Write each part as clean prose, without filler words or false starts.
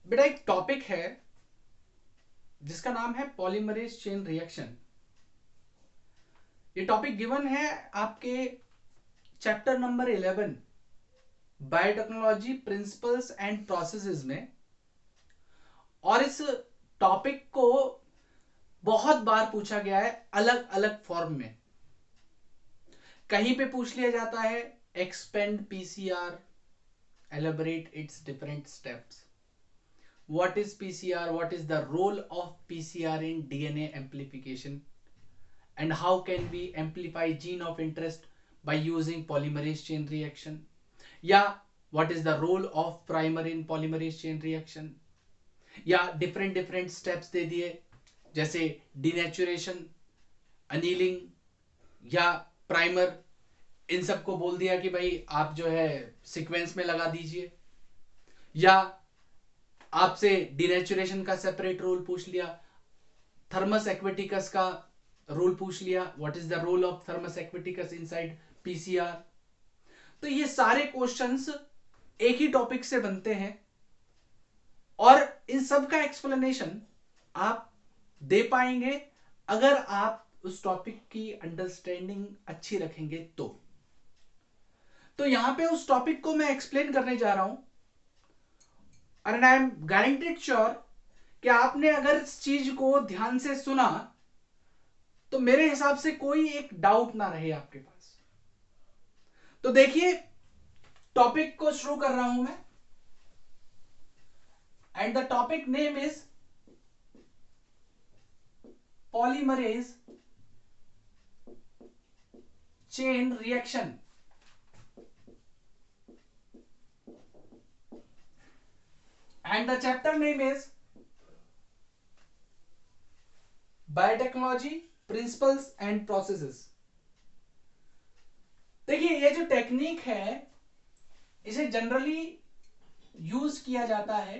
बेटा एक टॉपिक है जिसका नाम है पॉलीमरेज चेन रिएक्शन। ये टॉपिक गिवन है आपके chapter number 11 biotechnology principles and processes में। और इस टॉपिक को बहुत बार पूछा गया है अलग अलग फॉर्म में। कहीं पे पूछ लिया जाता है expand PCR, elaborate it's different steps, what is PCR, what is the role of PCR in DNA amplification, and how can we amplify gene of interest by using polymerase chain reaction, या what is the role of primer in polymerase chain reaction, या different different steps दे दिए जैसे denaturation, annealing या primer. इन सबको बोल दिया कि भाई आप जो है सीक्वेंस में लगा दीजिए, या आपसे डिनेचुरेशन का सेपरेट रूल पूछ लिया, थर्मस एक्वेटिकस का रूल पूछ लिया, what is the role of Thermus aquaticus inside PCR. तो ये सारे क्वेश्चंस एक ही टॉपिक से बनते हैं और इन सब का एक्सप्लेनेशन आप दे पाएंगे अगर आप उस टॉपिक की अंडरस्टैंडिंग अच्छी रखेंगे तो यहां पे उस टॉपिक को मैं एक्सप्लेन करने जा रहा हूं and I am guaranteed sure कि आपने अगर इस चीज को ध्यान से सुना तो मेरे हिसाब से कोई एक डाउट ना रहे आपके पास। तो देखिए टॉपिक को शुरू कर रहा हूं मैं and the topic name is polymerase chain reaction. And the chapter name is biotechnology principles and processes. देखिए ये जो टेक्निक है इसे जनरली यूज किया जाता है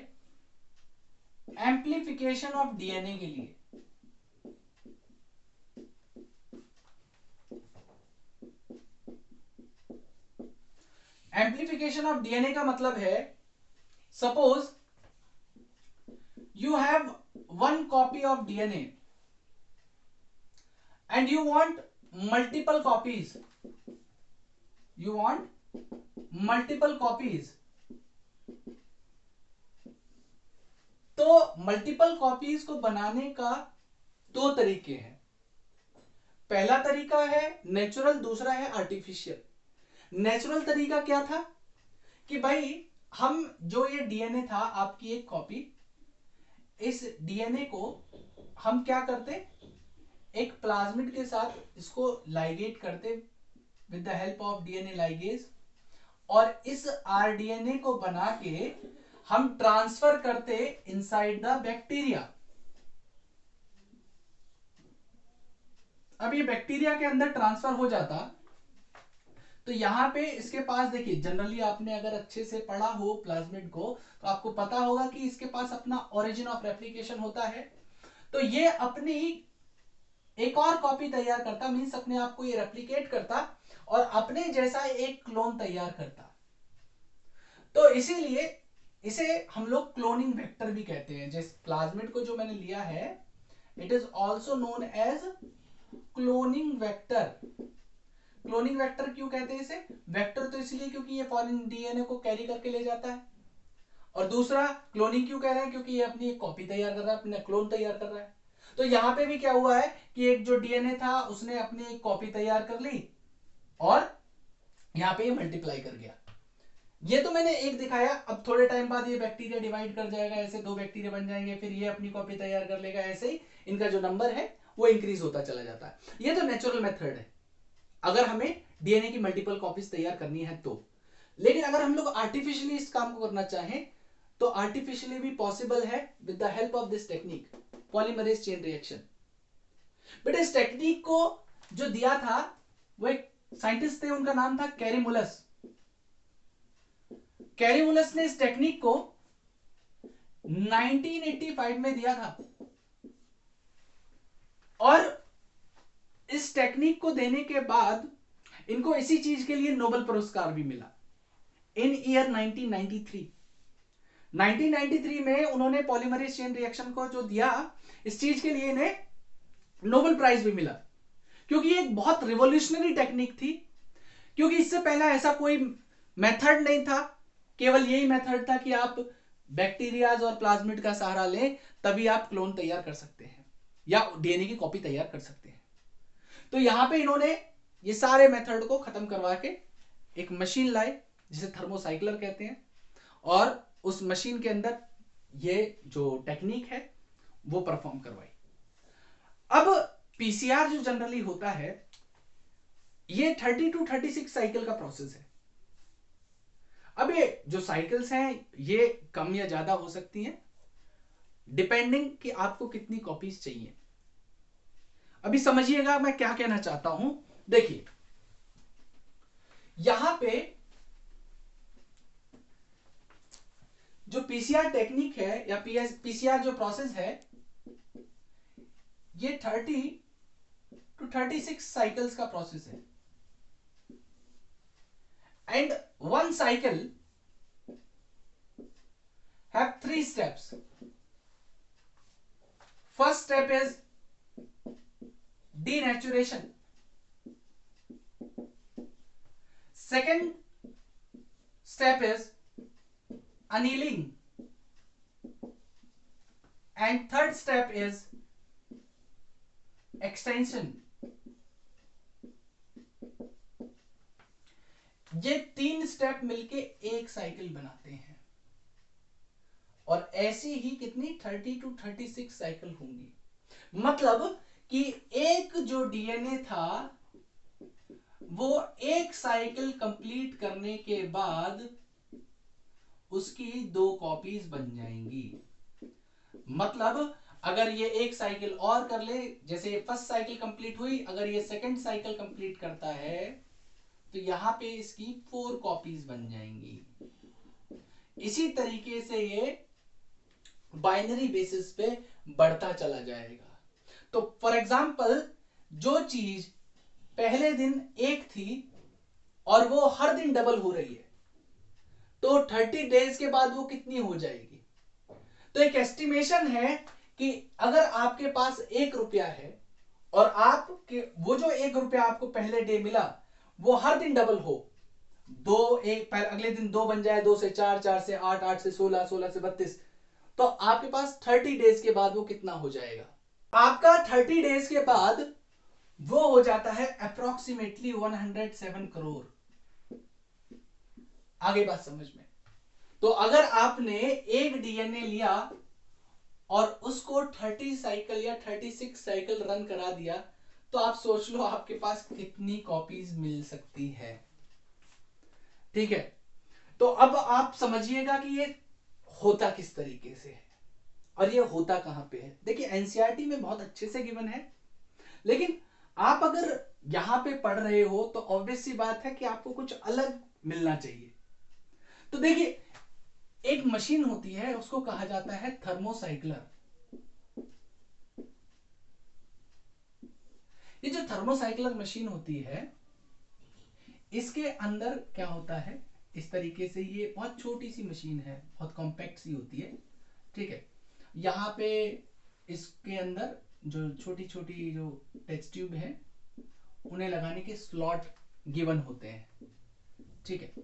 एम्प्लीफिकेशन ऑफ डीएनए के लिए। एम्प्लीफिकेशन ऑफ डीएनए का मतलब है suppose you have one copy of DNA and you want multiple copies, you want multiple copies। तो मल्टीपल कॉपीज को बनाने का दो तरीके हैं। पहला तरीका है नेचुरल, दूसरा है आर्टिफिशियल। नेचुरल तरीका क्या था कि भाई हम जो ये डीएनए था आपकी एक कॉपी, इस डीएनए को हम क्या करते, एक प्लाज्मिड के साथ इसको लाइगेट करते with the help of DNA ligase, और इस आरडीएनए को बना के हम ट्रांसफर करते इनसाइड द बैक्टीरिया। अब ये बैक्टीरिया के अंदर ट्रांसफर हो जाता तो यहां पे इसके पास देखिए, जनरली आपने अगर अच्छे से पढ़ा हो प्लाज्मिड को तो आपको पता होगा कि इसके पास अपना ओरिजिन ऑफ रेप्लिकेशन होता है। तो ये अपनी एक और कॉपी तैयार करता, मींस अपने आप को ये रेप्लिकेट करता और अपने जैसा एक क्लोन तैयार करता। तो इसीलिए इसे हम लोग क्लोनिंग वेक्टर भी कहते हैं। जिस प्लाज्मिड को जो मैंने लिया है it is also known as cloning vector. Cloning vector क्यों कहते हैं इसे? वेक्टर तो इसलिए क्योंकि ये फॉरेन डीएनए को कैरी करके ले जाता है, और दूसरा क्लोनिंग क्यों कह रहे हैं क्योंकि ये अपनी एक कॉपी तैयार कर रहा है, अपना क्लोन तैयार कर रहा है। तो यहां पे भी क्या हुआ है कि एक जो डीएनए था उसने अपनी एक कॉपी तैयार कर ली और यहां पे ये मल्टीप्लाई कर गया। ये तो मैंने एक दिखाया। अब थोड़े टाइम बाद ये बैक्टीरिया डिवाइड कर जाएगा, ऐसे दो बैक्टीरिया बन जाएंगे, फिर ये अपनी कॉपी तैयार कर लेगा, ऐसे ही इनका जो नंबर है वो इंक्रीज होता चला जाता है। ये तो नेचुरल मेथड है अगर हमें डीएनए की मल्टीपल कॉपीज तैयार करनी है तो। लेकिन अगर हम लोग आर्टिफिशियली इस काम को करना चाहें तो आर्टिफिशियली भी पॉसिबल है with the help of this technique polymerase chain reaction. But इस टेक्निक को जो दिया था वो एक साइंटिस्ट थे, उनका नाम था कैरीमुलस। कैरीमुलस ने इस टेक्निक को 1985 में दिया था और इस टेक्निक को देने के बाद इनको इसी चीज के लिए नोबेल पुरस्कार भी मिला इन ईयर 1993। 1993 में उन्होंने पॉलीमरेज चेन रिएक्शन को जो दिया, इस चीज के लिए इन्हें नोबेल प्राइज भी मिला, क्योंकि ये एक बहुत रिवॉल्यूशनरी टेक्निक थी। क्योंकि इससे पहला ऐसा कोई मेथड नहीं था, केवल यही मेथड था कि आप बैक्टीरियाज और प्लाज्मिड का सहारा लें, तभी आप क्लोन तैयार कर सकते हैं या डीएनए की कॉपी तैयार कर सकते हैं। तो यहां पे इन्होंने ये सारे मेथड को खत्म करवा के एक मशीन लाए जिसे थर्मोसाइक्लर कहते हैं, और उस मशीन के अंदर ये जो टेक्निक है वो परफॉर्म करवाई। अब पीसीआर जो जनरली होता है ये 30 to 36 साइकिल का प्रोसेस है। अब ये जो साइकिल्स हैं ये कम या ज्यादा हो सकती हैं डिपेंडिंग कि आपको कितनी कॉपीज चाहिए। अभी समझिएगा मैं क्या कहना चाहता हूं। देखिए यहां पे जो पीसीआर टेक्निक है या पीसीआर जो प्रोसेस है ये 30 to 36 साइकिल्स का प्रोसेस है। And one cycle have 3 steps. First step is denaturation. Second step is annealing. And third step is extension. ये 3 स्टेप मिलके एक साइकिल बनाते हैं, और ऐसी ही कितनी 30 to 36 साइकिल होंगी। मतलब कि एक जो डीएनए था वो एक साइकिल कंप्लीट करने के बाद उसकी 2 कॉपीज बन जाएंगी। मतलब अगर ये एक साइकिल और कर ले, जैसे फर्स्ट साइकिल कंप्लीट हुई, अगर ये सेकंड साइकिल कंप्लीट करता है तो यहां पे इसकी 4 कॉपीज बन जाएंगी। इसी तरीके से ये बाइनरी बेसिस पे बढ़ता चला जाएगा। तो फॉर एग्जांपल जो चीज पहले दिन एक थी और वो हर दिन डबल हो रही है, तो 30 डेज के बाद वो कितनी हो जाएगी। तो एक एस्टिमेशन है कि अगर आपके पास 1 रुपया है और आपके वो जो 1 रुपया आपको पहले डे मिला वो हर दिन डबल हो, 2 एक अगले दिन 2 बन जाए, 2 से 4, 4 से 8, 8 से 16, 16 से 32, तो आपके पास 30 डेज के बाद वो कितना हो जाएगा। आपका 30 डेज के बाद वो हो जाता है अप्रोक्सीमेटली 107 करोड़। आगे बात समझ में। तो अगर आपने एक डीएनए लिया और उसको 30 साइकिल या 36 साइकिल रन करा दिया, तो आप सोच लो आपके पास कितनी कॉपीज मिल सकती है। ठीक है, तो अब आप समझिएगा कि ये होता किस तरीके से है और ये होता कहां पे है। देखिए एनसीईआरटी में बहुत अच्छे से गिवन है, लेकिन आप अगर यहां पे पढ़ रहे हो तो ऑब्वियस सी बात है कि आपको कुछ अलग मिलना चाहिए। तो देखिए एक मशीन होती है उसको कहा जाता है थर्मोसाइक्लर। ये जो थर्मोसाइक्लर मशीन होती है इसके अंदर क्या होता है, इस तरीके से ये बहुत छोटी सी मशीन है, बहुत कॉम्पैक्ट सी होती है। ठीक है, यहाँ पे इसके अंदर जो छोटी छोटी जो टेस्ट ट्यूब है उन्हें लगाने के स्लॉट गिवन होते हैं। ठीक है,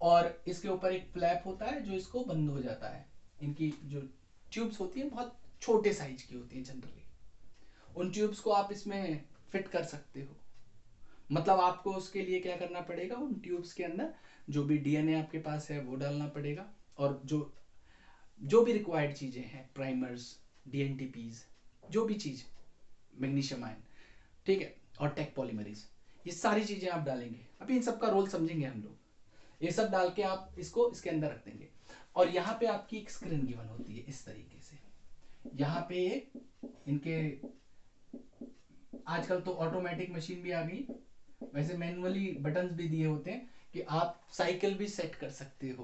और इसके ऊपर एक फ्लैप होता है जो इसको बंद हो जाता है। इनकी जो ट्यूब्स होती है बहुत छोटे साइज की होती है जनरली, उन ट्यूब्स को आप इसमें फिट कर सकते हो। मतलब आपको उसके लिए क्या करना पड़ेगा, उन ट्यूब्स के अंदर जो भी डीएनए आपके पास है वो डालना पड़ेगा, और जो भी रिक्वायर्ड चीजें हैं, प्राइमर्स, डीएनटीपीज, जो भी चीज, मैग्नीशियम आयन, ठीक है, और टेक पॉलीमरेज, ये सारी चीजें आप डालेंगे। अभी इन सब का रोल समझेंगे हम लोग। ये सब डाल के आप इसको इसके अंदर रख देंगे, और यहाँ पे आपकी एक स्क्रीन गिवन होती है इस तरीके से। यहाँ पे इनके आजकल तो ऑटोमेटिक मशीन भी आ गई, वैसे मैनुअली बटन्स भी दिए होते हैं कि आप साइकिल भी सेट कर सकते हो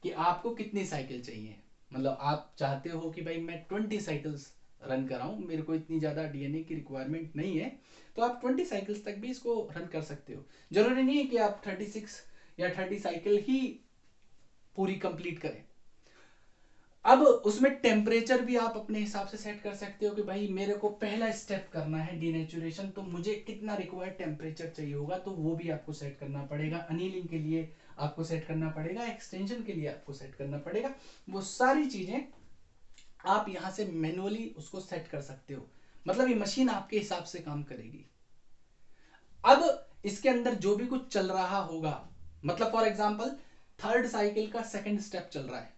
कि आपको कितनी साइकिल चाहिए। मतलब आप चाहते हो कि भाई मैं 20 साइकिल्स रन कराऊं, मेरे को इतनी ज्यादा डीएनए की रिक्वायरमेंट नहीं है, तो आप 20 साइकिल्स तक भी इसको रन कर सकते हो। जरूरी नहीं है कि आप 36 या 30 साइकिल ही पूरी कंप्लीट करें। अब उसमें टेम्परेचर भी आप अपने हिसाब से सेट कर सकते हो कि भाई मेरे को पहला स्टेप करना है डीनेचुरेशन, तो मुझे कितना रिक्वायर्ड टेम्परेचर चाहिए होगा, तो वो भी आपको सेट करना पड़ेगा। अनीलिंग के लिए आपको सेट करना पड़ेगा, एक्सटेंशन के लिए आपको सेट करना पड़ेगा। वो सारी चीजें आप यहां से मैनुअली उसको सेट कर सकते हो, मतलब ये मशीन आपके हिसाब से काम करेगी। अब इसके अंदर जो भी कुछ चल रहा होगा, मतलब फॉर एग्जांपल थर्ड साइकिल का सेकंड स्टेप चल रहा है,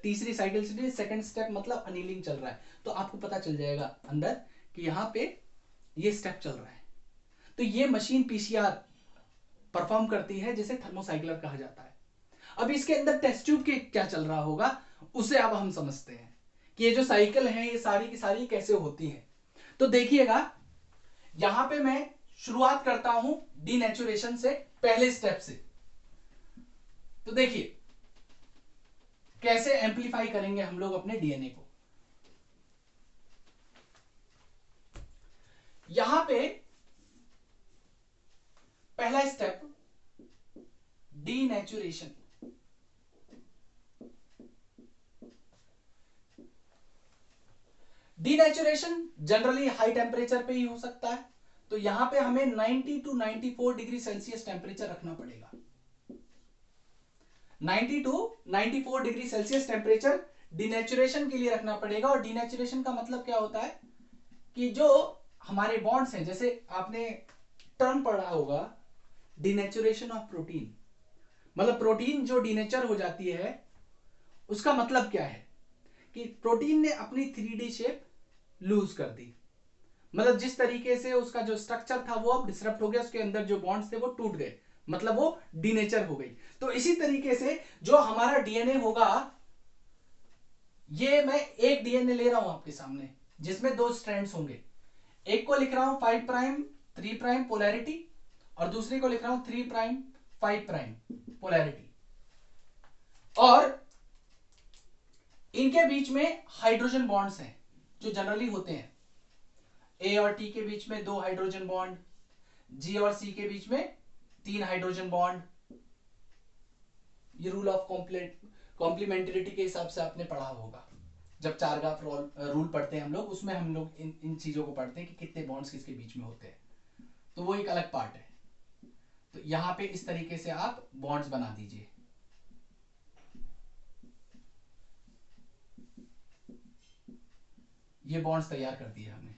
तीसरी साइकिल से सेकंड स्टेप मतलब अनीलिंग चल रहा है, तो आपको पता चल जाएगा अंदर कि यहां पे ये स्टेप चल रहा है। तो ये मशीन पीसीआर परफॉर्म करती है, जिसे थर्मोसाइक्लर कहा जाता है। अब इसके अंदर टेस्ट ट्यूब के क्या चल रहा होगा उसे अब हम समझते हैं कि ये जो साइकिल है ये सारी की सारी कैसे होती है। तो देखिएगा यहां पे मैं शुरुआत करता हूं डीनेचुरेशन से, पहले स्टेप से। तो देखिए कैसे एम्पलीफाई करेंगे हम लोग अपने डीएनए को। यहां पे पहला step denaturation. Denaturation generally high temperature पे ही हो सकता है, तो यहां पे हमें 90 टू 94 डिग्री सेल्सियस टेम्परेचर रखना पड़ेगा। 90 to 94 degree Celsius temperature denaturation के लिए रखना पड़ेगा। और डीनेचुरेशन का मतलब क्या होता है कि जो हमारे बॉन्ड्स हैं, जैसे आपने टर्म पढ़ा होगा डीनेचुरेशन ऑफ प्रोटीन, मतलब प्रोटीन जो डीनेचर हो जाती है उसका मतलब क्या है कि प्रोटीन ने अपनी 3D शेप लूज कर दी, मतलब जिस तरीके से उसका जो स्ट्रक्चर था वो अब डिसरप्ट हो गया, उसके अंदर जो बॉन्ड्स थे वो टूट गए, मतलब वो डीनेचर हो गई। तो इसी तरीके से जो हमारा डीएनए होगा, ये मैं एक डीएनए ले रहा हूं आपके सामने जिसमें 2 स्ट्रैंड्स होंगे, एक को लिख रहा हूं 5 प्राइम 3 प्राइम पोलैरिटी, और दूसरे को लिख रहा हूं 3 प्राइम 5 प्राइम पोलैरिटी, और इनके बीच में हाइड्रोजन बॉन्ड्स हैं जो जनरली होते हैं। ए और टी के बीच में 2 हाइड्रोजन बॉन्ड, जी और सी के बीच में 3 हाइड्रोजन बॉन्ड। ये रूल ऑफ कॉम्प्लीमेंटरिटी के हिसाब से आपने पढ़ा होगा, जब चारगाफ रूल पढ़ते हैं हम लोग, उसमें हम लोग इन चीजों को पढ़ते हैं कि कितने बॉन्ड्स किसके बीच में होते हैं, तो वो एक अलग पार्ट है। तो यहां पे इस तरीके से आप बॉन्ड्स बना दीजिए। ये बॉन्ड्स तैयार कर दिए हमने।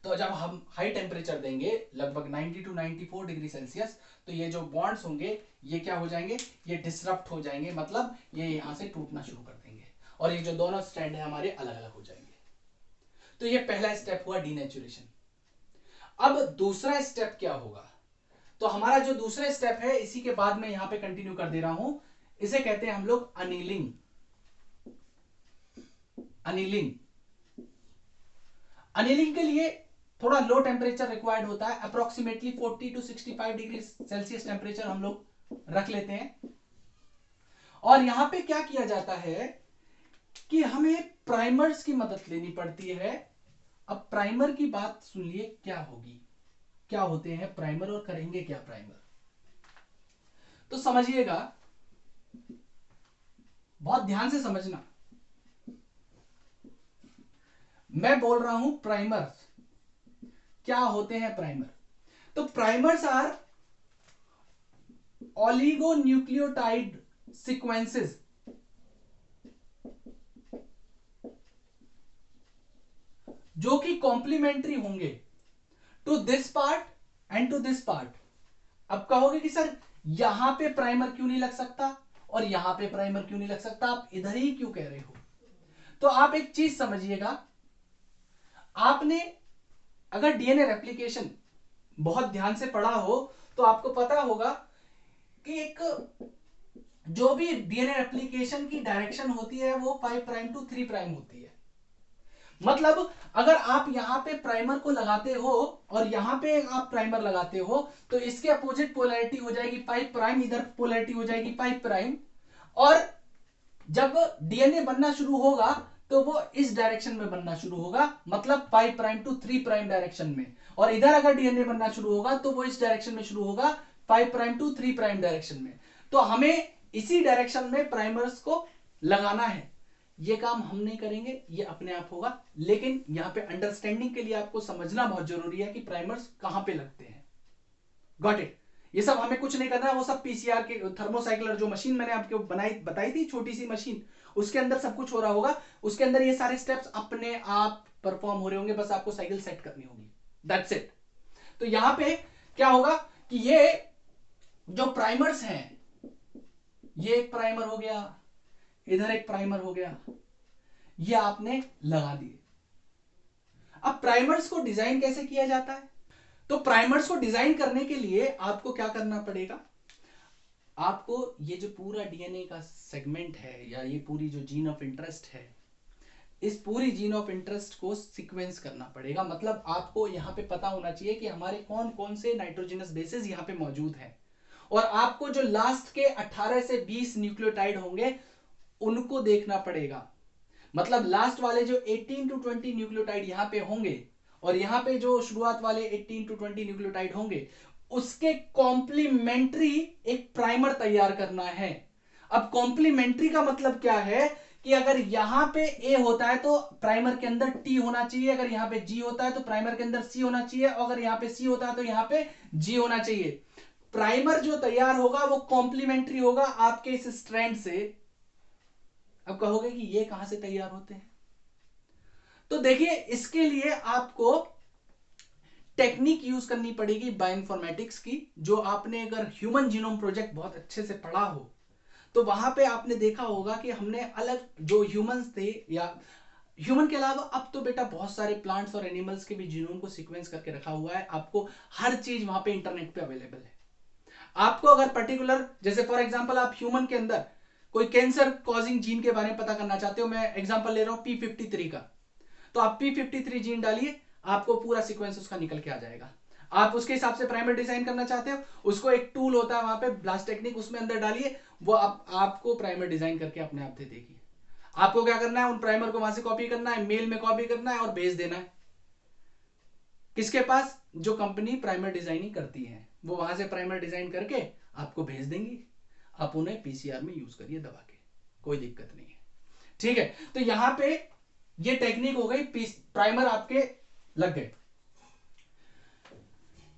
तो जब हम हाई टेम्परेचर देंगे लगभग 90 टू 94 डिग्री सेल्सियस, तो ये जो बॉन्ड्स होंगे ये क्या हो जाएंगे, ये डिसरप्ट हो जाएंगे, मतलब ये यहां से टूटना शुरू कर देंगे, और ये जो दोनों स्ट्रैंड है हमारे अलग अलग हो जाएंगे। तो ये पहला स्टेप हुआ डीनेचुरेशन। अब दूसरा स्टेप क्या होगा, तो हमारा जो दूसरा स्टेप है इसी के बाद में यहां पे कंटिन्यू कर दे रहा हूं, इसे कहते हैं हम लोग अनीलिंग। अनीलिंग अनीलिंग के लिए थोड़ा लो टेम्परेचर रिक्वायर्ड होता है, approximately 40 to 65 degree Celsius temperature हम लोग रख लेते हैं। और यहां पे क्या किया जाता है कि हमें प्राइमर्स की मदद लेनी पड़ती है। अब प्राइमर की बात सुनिए क्या होगी, क्या होते हैं प्राइमर और करेंगे क्या प्राइमर, तो समझिएगा, बहुत ध्यान से समझना। मैं बोल रहा हूं प्राइमर्स, क्या होते हैं प्राइमर, तो प्राइमर्स आर ऑलिगोन्यूक्लियोटाइड सीक्वेंसेस जो कि कॉम्प्लीमेंट्री होंगे to this part and to this part. अब कहोगे कि सर यहां पे प्राइमर क्यों नहीं लग सकता और यहां पे प्राइमर क्यों नहीं लग सकता, आप इधर ही क्यों कह रहे हो, तो आप एक चीज समझिएगा, आपने अगर डीएनए रेप्लिकेशन बहुत ध्यान से पढ़ा हो तो आपको पता होगा कि एक जो भी डीएनए रेप्लिकेशन की डायरेक्शन होती है वो 5 प्राइम टू 3 प्राइम होती है। मतलब अगर आप यहां पे प्राइमर को लगाते हो और यहां पे आप प्राइमर लगाते हो तो इसके अपोजिट पोलैरिटी हो जाएगी 5 प्राइम, इधर पोलैरिटी हो जाएगी 5 प्राइम, और जब डीएनए बनना शुरू होगा तो वो इस डायरेक्शन में बनना शुरू होगा, मतलब 5 प्राइम टू 3 प्राइम डायरेक्शन में, और इधर अगर डीएनए बनना शुरू होगा तो वो इस डायरेक्शन में शुरू होगा 5 प्राइम टू 3 प्राइम डायरेक्शन में। तो हमें इसी डायरेक्शन में प्राइमर्स को लगाना है। ये काम हम नहीं करेंगे, ये अपने आप होगा, लेकिन यहां पे अंडरस्टैंडिंग के लिए आपको समझना बहुत जरूरी है कि प्राइमर्स कहां पे लगते हैं। Got it? ये सब हमें कुछ नहीं करना है, वो सब पीसीआर के थर्मोसाइक्लर जो मशीन मैंने आपको बताई थी, छोटी सी मशीन, उसके अंदर सब कुछ हो रहा होगा, उसके अंदर ये सारे स्टेप्स अपने आप परफॉर्म हो रहे होंगे, बस आपको साइकिल सेट करनी होगी, दैट्स इट। तो यहां पे क्या होगा कि ये जो प्राइमर्स हैं, ये एक प्राइमर हो गया, इधर एक प्राइमर हो गया, ये आपने लगा दिए। अब प्राइमर्स को डिजाइन कैसे किया जाता है? तो प्राइमर्स को डिजाइन करने के लिए आपको क्या करना पड़ेगा, आपको ये जो पूरा डीएनए का सेगमेंट है या ये पूरी जो जीन ऑफ इंटरेस्ट है, इस पूरी जीन ऑफ इंटरेस्ट को सीक्वेंस करना पड़ेगा। मतलब आपको यहां पे पता होना चाहिए कि हमारे कौन कौन से नाइट्रोजनस बेसेस यहां पे मौजूद हैं, और आपको जो लास्ट के 18 से 20 न्यूक्लियोटाइड होंगे उनको देखना पड़ेगा। मतलब लास्ट वाले जो 18 to 20 न्यूक्लियोटाइड यहां पे होंगे और यहां पे जो शुरुआत वाले 18 to 20 न्यूक्लियोटाइड होंगे, उसके कॉम्प्लीमेंट्री एक प्राइमर तैयार करना है। अब कॉम्प्लीमेंट्री का मतलब क्या है कि अगर यहां पे ए होता है तो प्राइमर के अंदर टी होना चाहिए, अगर यहां पे जी होता है तो प्राइमर के अंदर सी होना चाहिए, और अगर यहां पे सी होता है तो यहां पे जी होना चाहिए। प्राइमर जो तैयार होगा वो कॉम्प्लीमेंट्री होगा आपके इस स्ट्रैंड से। अब कहोगे कि ये कहां से तैयार होते हैं? तो देखिए, इसके लिए आपको टेक्निक यूज करनी पड़ेगी बायोइन्फॉर्मेटिक्स की, जो आपने अगर ह्यूमन जीनोम प्रोजेक्ट बहुत अच्छे से पढ़ा हो तो वहां पे आपने देखा होगा कि हमने अलग जो ह्यूमंस थे, या ह्यूमन के अलावा अब तो बेटा बहुत सारे प्लांट्स और एनिमल्स के भी जीनोम को सीक्वेंस करके रखा हुआ है। आपको हर चीज वहां पे इंटरनेट पे अवेलेबल है। आपको अगर पर्टिकुलर, जैसे फॉर एग्जांपल आप ह्यूमन के अंदर कोई कैंसर कॉजिंग जीन के बारे में पता करना चाहते हो, मैं एग्जांपल ले रहा हूं P53 का, तो आप P53 जीन डालिए, आपको पूरा सीक्वेंस उसका निकल के आ जाएगा। आप उसके हिसाब से प्राइमर डिजाइन करना चाहते हो, उसको एक टूल होता है वहां पे ब्लास्ट टेक्निक, उसमें अंदर डालिए, वो आपको प्राइमर डिजाइन करके अपने आप दे देगी। आपको क्या करना है, उन प्राइमर को वहां से कॉपी करना है, मेल में कॉपी करना है और भेज देना है किसके पास? जो कंपनी प्राइमर डिजाइनिंग करती है, वो वहां से प्राइमर डिजाइन करके आपको भेज देंगी। आप उन्हें पीसीआर में यूज करिए दबा के, कोई दिक्कत नहीं है। ठीक है, तो यहां पे ये टेक्निक हो गई, प्राइमर आपके लग गए।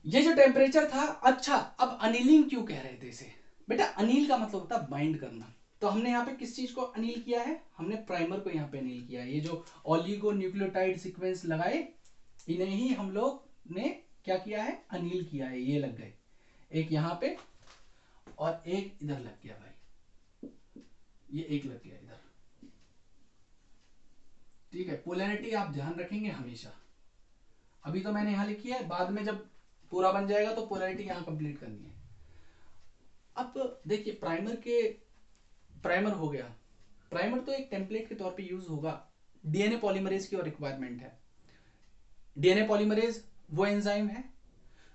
ये जो टेम्परेचर था, अच्छा अब अनिलिंग क्यों कह रहे थे इसे? बेटा अनिल का मतलब होता है बाइंड करना। तो हमने यहाँ पे किस चीज को अनिल किया है? हमने प्राइमर को यहाँ पे अनिल किया है। ये जो ऑलिगो न्यूक्लियोटाइड सीक्वेंस लगाए, इन्हें ही हम लोग ने क्या किया है? अनिल किया है। ये लग गए, एक यहाँ पे और एक इधर लग गया भाई, ये एक लग गया इधर। ठीक है, पोलैरिटी आप ध्यान रखेंगे हमेशा। अभी तो मैंने यहां लिखी है, बाद में जब पूरा बन जाएगा तो पोलैरिटी यहां कंप्लीट करनी है। अब देखिए, प्राइमर हो गया। प्राइमर तो एक टेम्पलेट के तौर पे यूज होगा। डीएनए पॉलीमरेज की और रिक्वायरमेंट है। डीएनए पॉलीमरेज वो एंजाइम है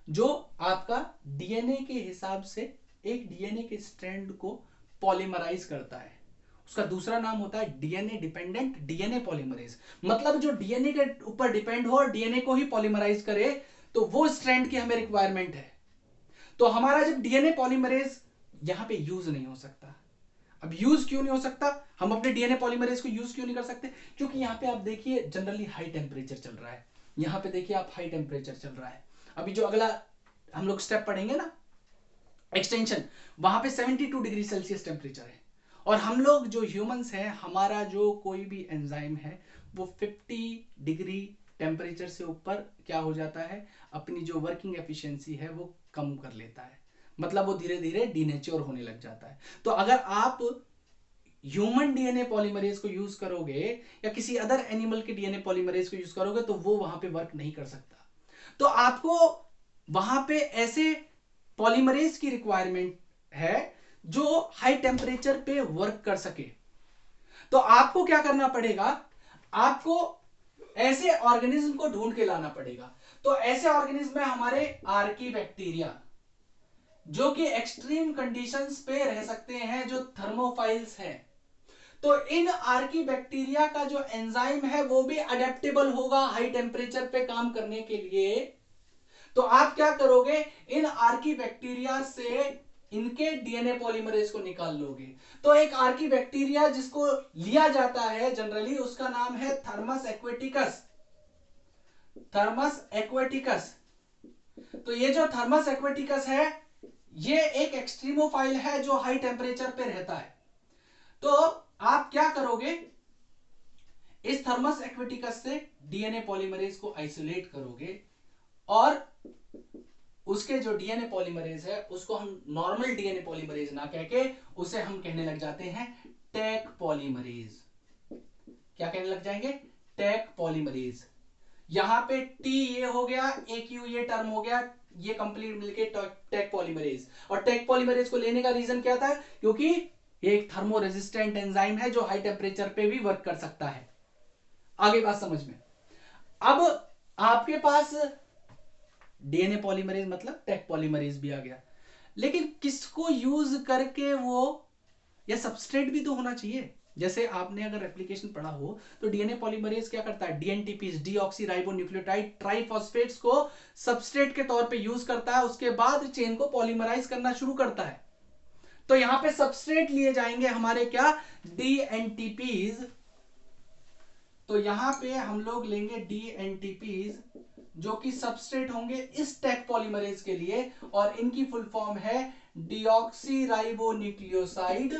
जो आपका डीएनए के हिसाब से एक डीएनए के स्ट्रैंड को पॉलीमराइज करता है। उसका दूसरा नाम होता है डीएनए डिपेंडेंट डीएनए पॉलीमरेज। मतलब जो डीएनए के ऊपर डिपेंड हो और डीएनए को ही पॉलीमराइज करे, तो वो स्ट्रैंड की हमें रिक्वायरमेंट है। तो हमारा जब डीएनए पॉलीमरेज यहां पे यूज नहीं हो सकता। अब यूज क्यों नहीं हो सकता? हम अपने डीएनए पॉलीमरेज को यूज क्यों नहीं कर सकते? क्योंकि यहां पे आप देखिए जनरली हाई टेम्परेचर चल रहा है। यहां पे देखिए आप, हाई टेम्परेचर चल रहा है। अभी जो अगला हम लोग स्टेप पढ़ेंगे ना, एक्सटेंशन, वहां पे 72 डिग्री सेल्सियस टेम्परेचर है। और हम लोग जो ह्यूमंस हैं, हमारा जो कोई भी एंजाइम है वो 50 डिग्री टेम्परेचर से ऊपर क्या हो जाता है, अपनी जो वर्किंग एफिशिएंसी है वो कम कर लेता है। मतलब वो धीरे धीरे डीनेचर होने लग जाता है। तो अगर आप ह्यूमन डीएनए पॉलीमरेज को यूज करोगे या किसी अदर एनिमल के डीएनए पॉलीमरेज को यूज करोगे तो वो वहां पे वर्क नहीं कर सकता। तो आपको वहां पे ऐसे पॉलीमरेज की रिक्वायरमेंट है जो हाई टेम्परेचर पे वर्क कर सके। तो आपको क्या करना पड़ेगा? आपको ऐसे ऑर्गेनिज्म को ढूंढ के लाना पड़ेगा। तो ऐसे ऑर्गेनिज्म में हमारे आर्की बैक्टीरिया, जो कि एक्सट्रीम कंडीशंस पे रह सकते हैं, जो थर्मोफाइल्स हैं। तो इन आर्की बैक्टीरिया का जो एंजाइम है वो भी अडेप्टेबल होगा हाई टेम्परेचर पे काम करने के लिए। तो आप क्या करोगे? इन आर्की बैक्टीरिया से इनके डीएनए पॉलीमरेज को निकाल लोगे। तो एक आर्की बैक्टीरिया जिसको लिया जाता है जनरली, उसका नाम है थर्मस एक्वेटिकस। Thermus aquaticus. तो ये जो थर्मस एक्वेटिकस है, ये एक एक्सट्रीमोफाइल है जो हाई टेम्परेचर पे रहता है। तो आप क्या करोगे, इस थर्मस एक्वेटिकस से डीएनए पॉलीमरेज को आइसोलेट करोगे और उसके जो डीएनए पॉलीमरेज है उसको हम नॉर्मल डीएनए पॉलीमरेज ना कह के उसे हम कहने लग जाते हैं टैक पॉलीमरेज। क्या कहने लग जाएंगे? Taq polymerase. यहां पे टी ये हो गया, एक यू ये टर्म हो गया, ये कंप्लीट मिलके टैक पॉलीमरेज। और टैक पॉलीमरेज को लेने का रीजन क्या था? क्योंकि ये एक थर्मो रेजिस्टेंट एंजाइम है जो हाई टेम्परेचर पे भी वर्क कर सकता है। आगे बात समझ में। अब आपके पास डीएनए पॉलीमरेज मतलब टैक पॉलीमरेज भी आ गया, लेकिन किसको यूज करके वो, या सबस्ट्रेट भी तो होना चाहिए। जैसे आपने अगर एप्लीकेशन पढ़ा हो तो डीएनए पॉलीमरेज क्या करता है, डीएनटीपीज डीऑक्सीराइबोन्यूक्लियोटाइड ट्राइफॉस्फेट्स को सबस्ट्रेट के तौर पे यूज करता है, उसके बाद चेन को पॉलीमराइज करना शुरू करता है। तो यहां पे सबस्ट्रेट लिए जाएंगे हमारे क्या, डीएनटीपीज। तो यहां पे हम लोग लेंगे डीएनटीपीज जो कि सबस्ट्रेट होंगे इस टैक पॉलीमरेज के लिए, और इनकी फुल फॉर्म है डीऑक्सीराइबोन्यूक्लियोसाइड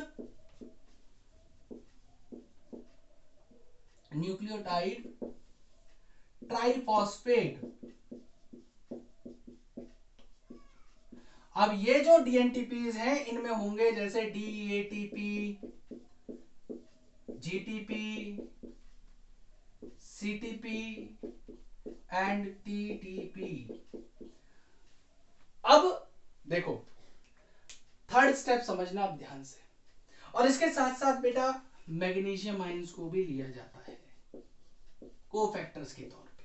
न्यूक्लियोटाइड ट्राइफॉस्फेट। अब ये जो डीएनटीपीज हैं इनमें होंगे जैसे डीएटीपी, जीटीपी, सीटीपी एंड टीटीपी। अब देखो थर्ड स्टेप समझना आप ध्यान से, और इसके साथ साथ बेटा मैग्नीशियम आयंस को भी लिया जाता है कोफैक्टर्स के तौर पे।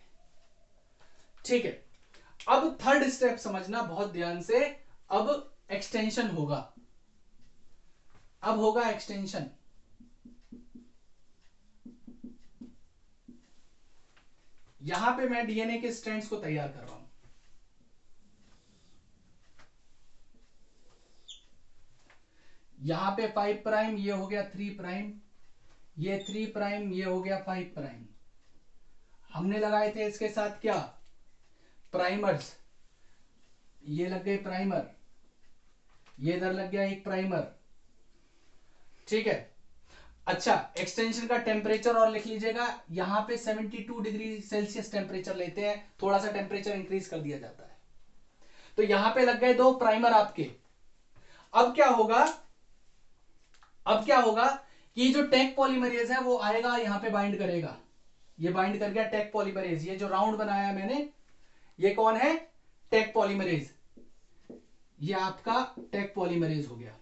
ठीक है, अब थर्ड स्टेप समझना बहुत ध्यान से। अब एक्सटेंशन होगा, अब होगा एक्सटेंशन। यहां पे मैं डीएनए के स्ट्रैंड्स को तैयार कर रहा हूं। यहां पे 5 प्राइम, ये हो गया 3 प्राइम, ये 3 प्राइम, ये हो गया 5 प्राइम। हमने लगाए थे इसके साथ क्या, प्राइमर्स। ये लग गए प्राइमर, ये इधर लग गया एक प्राइमर। ठीक है, अच्छा एक्सटेंशन का टेम्परेचर और लिख लीजिएगा। यहां पे 72 डिग्री सेल्सियस टेम्परेचर लेते हैं, थोड़ा सा टेम्परेचर इंक्रीज कर दिया जाता है। तो यहां पे लग गए 2 प्राइमर आपके। अब क्या होगा, अब क्या होगा कि जो टैक पॉलीमरेज है वो आएगा यहां पे बाइंड करेगा। ये बाइंड कर गया टैक पॉलीमरेज। ये जो राउंड बनाया मैंने, ये कौन है, टैक पॉलीमरेज। ये आपका टैक पॉलीमरेज हो गया।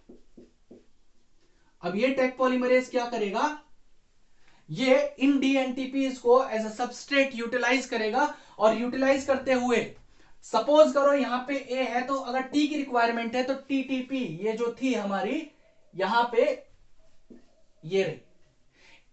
अब ये टैक पॉलीमरेज क्या करेगा, ये इन डीएनटीपीज को एज अ सबस्ट्रेट यूटिलाइज करेगा, और यूटिलाइज करते हुए सपोज करो यहां पे ए है, तो अगर टी की रिक्वायरमेंट है तो टीटीपी ये जो थी हमारी यहां पे ये रही,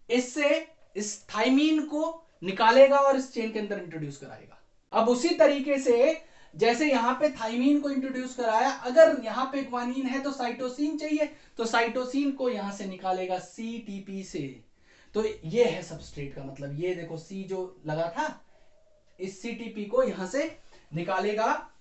इससे इस थाइमीन को निकालेगा और इस चेन के अंदर इंट्रोड्यूस कराएगा। अब उसी तरीके से जैसे यहां पे थाइमीन को इंट्रोड्यूस कराया, अगर यहां पे ग्वानिन है तो साइटोसिन चाहिए, तो साइटोसिन को यहां से निकालेगा सीटीपी से। तो ये है सबस्ट्रेट का मतलब। ये देखो सी जो लगा था, इस सीटीपी को यहां से निकालेगा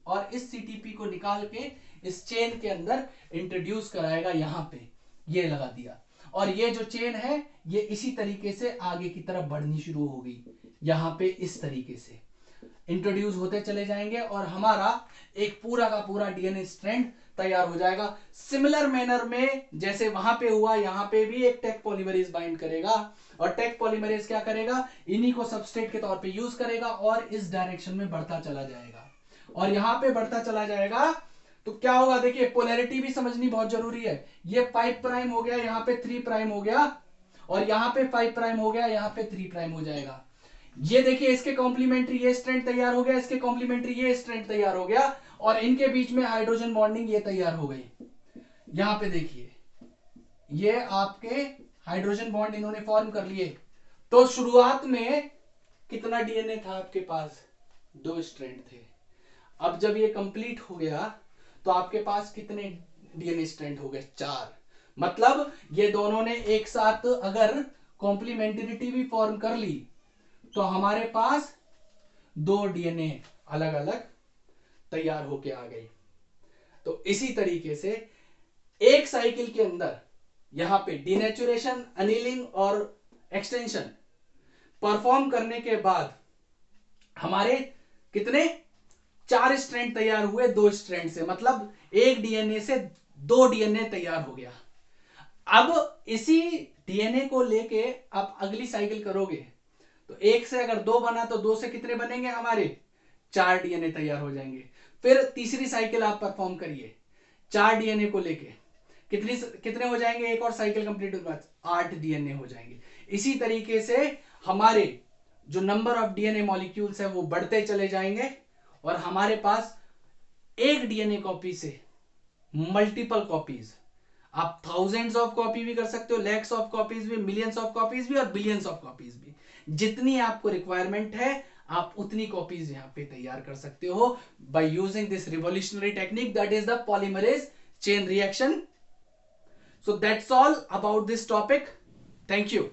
और इस सीटीपी को निकाल के इस चेन के अंदर इंट्रोड्यूस कराएगा। यहां पे ये लगा दिया, और ये जो चेन है ये इसी तरीके से आगे की तरफ बढ़नी शुरू होगी। यहां पे इस तरीके से इंट्रोड्यूस होते चले जाएंगे और हमारा एक पूरा का पूरा डीएनए स्ट्रैंड तैयार हो जाएगा। सिमिलर मैनर में जैसे वहां पे हुआ, यहां पे भी एक टैक पॉलीमरेज बाइंड करेगा, और टैक पॉलीमरेज क्या करेगा, इन्हीं को सबस्ट्रेट के तौर पे यूज करेगा और इस डायरेक्शन में बढ़ता चला जाएगा। और यहां पे बढ़ता चला जाएगा तो क्या होगा, देखिए पोलैरिटी भी समझनी बहुत जरूरी है। ये 5 प्राइम हो गया, यहां पे 3 प्राइम हो गया, और यहां पे 5 प्राइम हो गया, यहां पे 3 प्राइम हो जाएगा। ये देखिए इसके कॉम्प्लीमेंट्री ये स्ट्रैंड तैयार हो गया, इसके कॉम्प्लीमेंट्री ये स्ट्रैंड तैयार हो गया, और इनके बीच में हाइड्रोजन बॉन्डिंग ये तैयार हो गई। यहां पे देखिए ये आपके हाइड्रोजन बॉन्ड इन्होंने फॉर्म कर लिए। तो शुरुआत में कितना डीएनए था आपके पास, 2 स्ट्रैंड थे। अब जब ये कंप्लीट हो गया तो आपके पास कितने डीएनए स्ट्रैंड हो गए? 4। मतलब ये दोनों ने एक साथ अगर कॉम्प्लीमेंटरिटी भी फॉर्म कर ली तो हमारे पास 2 डीएनए अलग अलग तैयार होके आ गई। तो इसी तरीके से एक साइकिल के अंदर यहां पे डिनेचुरेशन, अनिलिंग और एक्सटेंशन परफॉर्म करने के बाद हमारे कितने 4 स्ट्रैंड तैयार हुए 2 स्ट्रैंड से, मतलब एक डीएनए से 2 डीएनए तैयार हो गया। अब इसी डीएनए को लेके आप अगली साइकिल करोगे तो एक से अगर 2 बना तो 2 से कितने बनेंगे? हमारे 4 डीएनए तैयार हो जाएंगे। फिर तीसरी साइकिल आप परफॉर्म करिए 4 डीएनए को लेके कितने हो जाएंगे? एक और साइकिल कंप्लीट होने के बाद 8 डीएनए हो जाएंगे। इसी तरीके से हमारे जो नंबर ऑफ डीएनए मॉलिक्यूल्स है वो बढ़ते चले जाएंगे और हमारे पास एक डीएनए कॉपी से मल्टीपल कॉपीज, आप थाउजेंड्स ऑफ कॉपी भी कर सकते हो, लैक्स ऑफ कॉपीज भी, मिलियंस ऑफ कॉपीज भी और बिलियंस ऑफ कॉपीज भी। जितनी आपको रिक्वायरमेंट है आप उतनी कॉपीज यहां पे तैयार कर सकते हो by using this revolutionary technique that is the polymerase chain reaction. So that's all about this topic. Thank you.